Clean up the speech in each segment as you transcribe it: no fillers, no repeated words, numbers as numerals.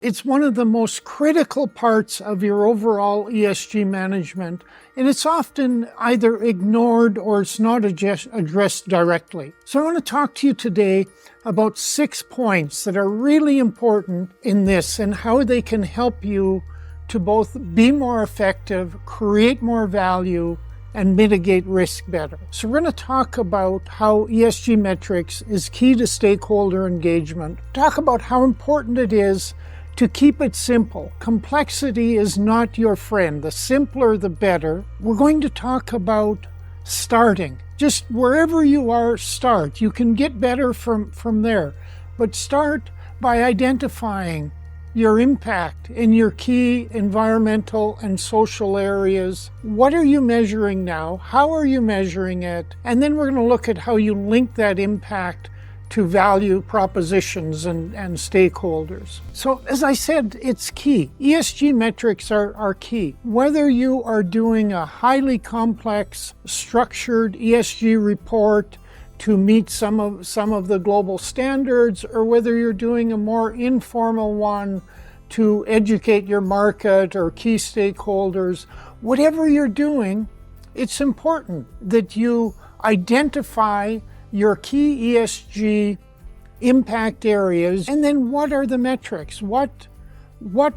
It's one of the most critical parts of your overall ESG management, and it's often either ignored or it's not addressed directly. So I want to talk to you today about 6 points that are really important in this and how they can help you to both be more effective, create more value, and mitigate risk better. So we're going to talk about how ESG metrics is key to stakeholder engagement, talk about how important it is to keep it simple. Complexity is not your friend. The simpler, the better. We're going to talk about starting. Just wherever you are, start. You can get better from there. But start by identifying your impact in your key environmental and social areas. What are you measuring now? How are you measuring it? And then we're going to look at how you link that impact to value propositions and stakeholders. So as I said, it's key. ESG metrics are key. Whether you are doing a highly complex, structured ESG report to meet some of the global standards, or whether you're doing a more informal one to educate your market or key stakeholders, whatever you're doing, it's important that you identify your key ESG impact areas, and then what are the metrics? What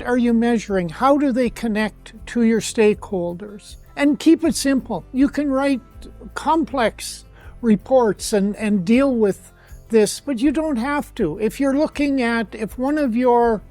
are you measuring? How do they connect to your stakeholders? And keep it simple. You can write complex reports and deal with this, but you don't have to. If you're looking at, if one of your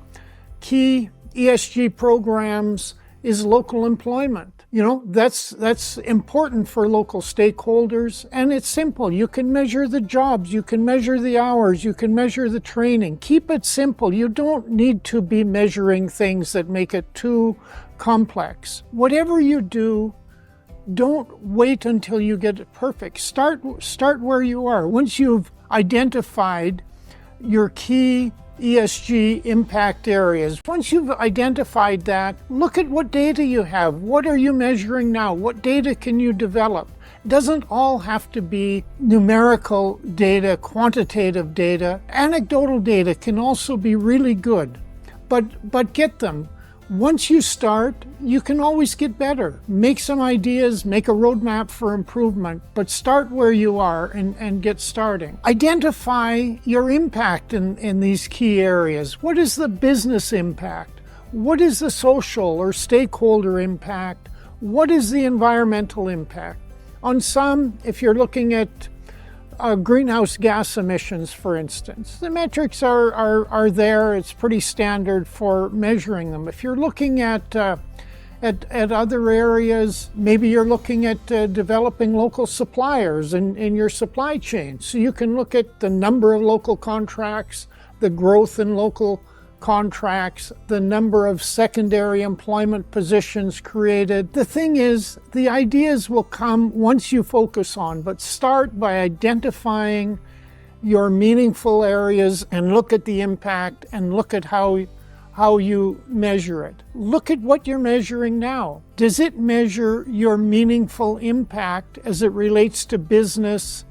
key ESG programs is local employment, that's important for local stakeholders, and it's simple. You can measure the jobs, you can measure the hours, you can measure the training. Keep it simple. You don't need to be measuring things that make it too complex. Whatever you do, don't wait until you get it perfect. Start where you are. Once you've identified your key ESG impact areas, once you've identified that, look at what data you have. What are you measuring now? What data can you develop? It doesn't all have to be numerical data, quantitative data. Anecdotal data can also be really good, but get them. Once you start, you can always get better. Make some ideas, make a roadmap for improvement, but start where you are and get starting. Identify your impact in these key areas. What is the business impact? What is the social or stakeholder impact? What is the environmental impact? On some, if you're looking at greenhouse gas emissions, for instance, the metrics are there. It's pretty standard for measuring them. If you're looking at other areas, maybe you're looking at developing local suppliers in your supply chain. So you can look at the number of local contracts, the growth in local contracts, the number of secondary employment positions created. The thing is, the ideas will come once you focus on, but start by identifying your meaningful areas and look at the impact and look at how you measure it. Look at what you're measuring now. Does it measure your meaningful impact as it relates to business,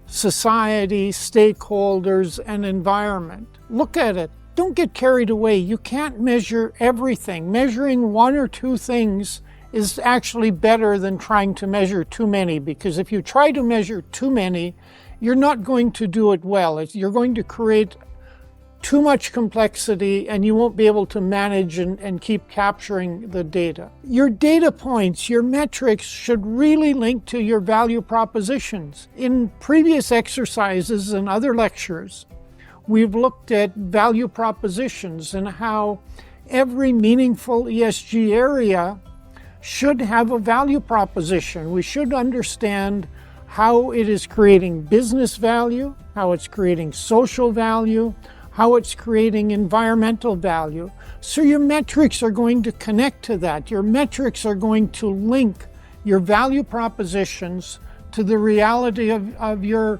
society, stakeholders, and environment? Look at it. Don't get carried away. You can't measure everything. Measuring one or two things is actually better than trying to measure too many, because if you try to measure too many, you're not going to do it well. You're going to create too much complexity and you won't be able to manage and keep capturing the data. Your data points, your metrics should really link to your value propositions. In previous exercises and other lectures, we've looked at value propositions and how every meaningful ESG area should have a value proposition. We should understand how it is creating business value, how it's creating social value, how it's creating environmental value. So your metrics are going to connect to that. Your metrics are going to link your value propositions to the reality of your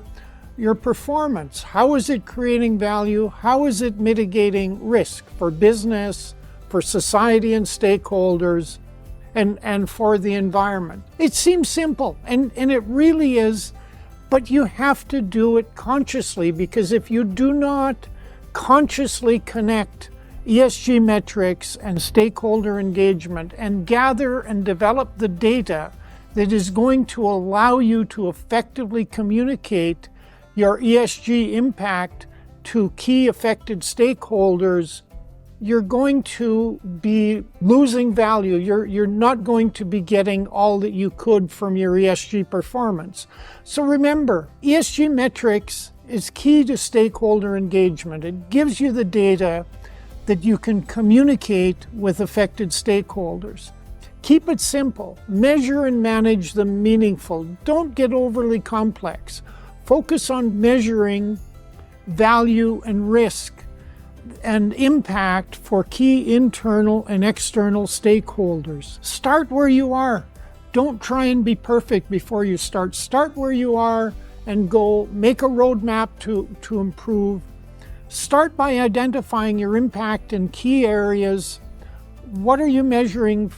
performance. How is it creating value? How is it mitigating risk for business, for society and stakeholders, and for the environment? It seems simple, and it really is, but you have to do it consciously, because if you do not consciously connect ESG metrics and stakeholder engagement and gather and develop the data that is going to allow you to effectively communicate your ESG impact to key affected stakeholders, you're going to be losing value. You're not going to be getting all that you could from your ESG performance. So remember, ESG metrics is key to stakeholder engagement. It gives you the data that you can communicate with affected stakeholders. Keep it simple. Measure and manage the meaningful. Don't get overly complex. Focus on measuring value and risk and impact for key internal and external stakeholders. Start where you are. Don't try and be perfect before you start. Start where you are and go make a roadmap to improve. Start by identifying your impact in key areas. What are you measuring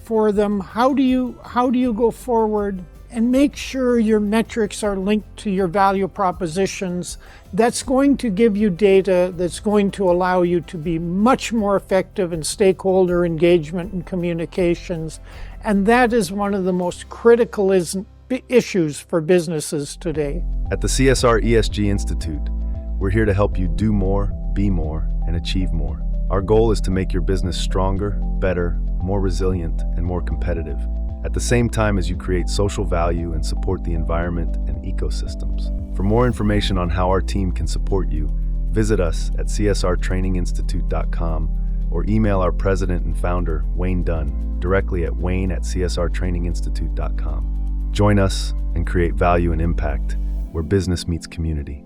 for them? How do you go forward? And make sure your metrics are linked to your value propositions. That's going to give you data that's going to allow you to be much more effective in stakeholder engagement and communications. And that is one of the most critical issues for businesses today. At the CSR-ESG Institute, we're here to help you do more, be more, and achieve more. Our goal is to make your business stronger, better, more resilient, and more competitive, at the same time as you create social value and support the environment and ecosystems. For more information on how our team can support you, visit us at csrtraininginstitute.com or email our president and founder, Wayne Dunn, directly at wayne@csrtraininginstitute.com. Join us and create value and impact where business meets community.